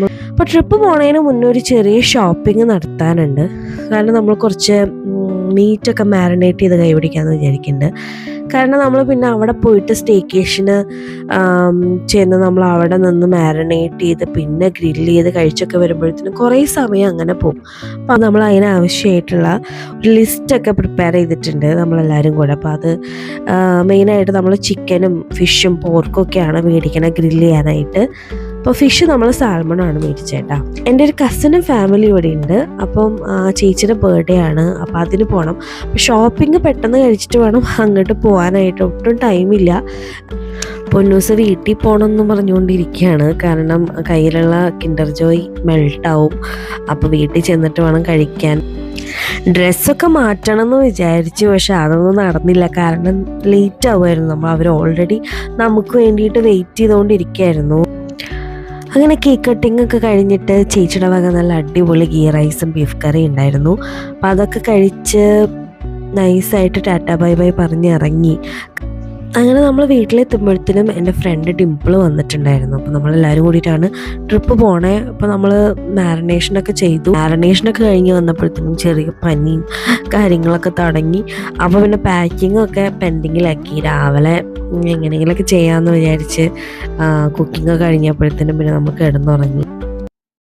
അപ്പോൾ ട്രിപ്പ് പോണതിന് മുന്നേ ഒരു ചെറിയ ഷോപ്പിംഗ് നടത്താനുണ്ട്. കാരണം നമ്മൾ കുറച്ച് മീറ്റൊക്കെ മാരിനേറ്റ് ചെയ്ത് കൈ പിടിക്കാമെന്ന് വിചാരിക്കുന്നുണ്ട്. കാരണം നമ്മൾ പിന്നെ അവിടെ പോയിട്ട് സ്റ്റേക്കേഷന് ചെന്ന് നമ്മൾ അവിടെ നിന്ന് മാരിനേറ്റ് ചെയ്ത് പിന്നെ ഗ്രില്ല് ചെയ്ത് കഴിച്ചൊക്കെ വരുമ്പോഴത്തേനും കുറേ സമയം അങ്ങനെ പോകും. അപ്പോൾ നമ്മൾ അതിനാവശ്യമായിട്ടുള്ള ഒരു ലിസ്റ്റൊക്കെ പ്രിപ്പയർ ചെയ്തിട്ടുണ്ട് നമ്മളെല്ലാവരും കൂടെ. അപ്പോൾ അത് മെയിനായിട്ട് നമ്മൾ ചിക്കനും ഫിഷും പോർക്കും ഒക്കെയാണ് മേടിക്കണത് ഗ്രില്ല് ചെയ്യാനായിട്ട്. അപ്പോൾ ഫിഷ് നമ്മൾ സാൽമണാണ് മേടിച്ചേട്ടാ. എൻ്റെ ഒരു കസിനും ഫാമിലി ഇവിടെ ഉണ്ട്. അപ്പം ചേച്ചിയുടെ ബർത്ത്ഡേ ആണ്. അപ്പോൾ അതിന് പോകണം. അപ്പോൾ ഷോപ്പിംഗ് പെട്ടെന്ന് കഴിച്ചിട്ട് വേണം അങ്ങോട്ട് പോകാനായിട്ട്. ഒട്ടും ടൈമില്ല. പൊന്നൂസ് വീട്ടിൽ പോകണമെന്ന് പറഞ്ഞുകൊണ്ടിരിക്കുകയാണ്. കാരണം കയ്യിലുള്ള കിൻഡർ ജോയ് മെൽട്ടാവും. അപ്പോൾ വീട്ടിൽ ചെന്നിട്ട് വേണം കഴിക്കാൻ. ഡ്രസ്സൊക്കെ മാറ്റണം എന്ന് വിചാരിച്ചു, പക്ഷെ അതൊന്നും നടന്നില്ല. കാരണം ലേറ്റ് ആവുമായിരുന്നു. അവർ ഓൾറെഡി നമുക്ക് വേണ്ടിയിട്ട് വെയിറ്റ് ചെയ്തുകൊണ്ടിരിക്കുകയായിരുന്നു. അങ്ങനെ കേക്ക് കട്ടിങ് ഒക്കെ കഴിഞ്ഞിട്ട് ചേച്ചിയുടെ വക നല്ല അടിപൊളി ഗീ റൈസും ബീഫ് കറിയും ഉണ്ടായിരുന്നു. അപ്പം അതൊക്കെ കഴിച്ച് നൈസായിട്ട് ടാറ്റാ ബൈ ബൈ പറഞ്ഞ് ഇറങ്ങി. അങ്ങനെ നമ്മൾ വീട്ടിലെത്തുമ്പോഴത്തേനും എൻ്റെ ഫ്രണ്ട് ഡിംപിൾ വന്നിട്ടുണ്ടായിരുന്നു. അപ്പോൾ നമ്മളെല്ലാവരും കൂടിയിട്ടാണ് ട്രിപ്പ് പോണേ. അപ്പോൾ നമ്മൾ മാരിനേഷനൊക്കെ ചെയ്തു. മാരിനേഷനൊക്കെ കഴിഞ്ഞ് വന്നപ്പോഴത്തേനും ചെറിയ പനിയും കാര്യങ്ങളൊക്കെ തുടങ്ങി. അപ്പോൾ പിന്നെ പാക്കിങ്ങൊക്കെ പെൻഡിങ്ങിലാക്കി. രാവിലെ എങ്ങനെയെങ്കിലുമൊക്കെ ചെയ്യാമെന്ന് വിചാരിച്ച് കുക്കിങ്ങൊക്കെ കഴിഞ്ഞപ്പോഴത്തേനും പിന്നെ നമുക്ക് കിടന്നുറങ്ങി.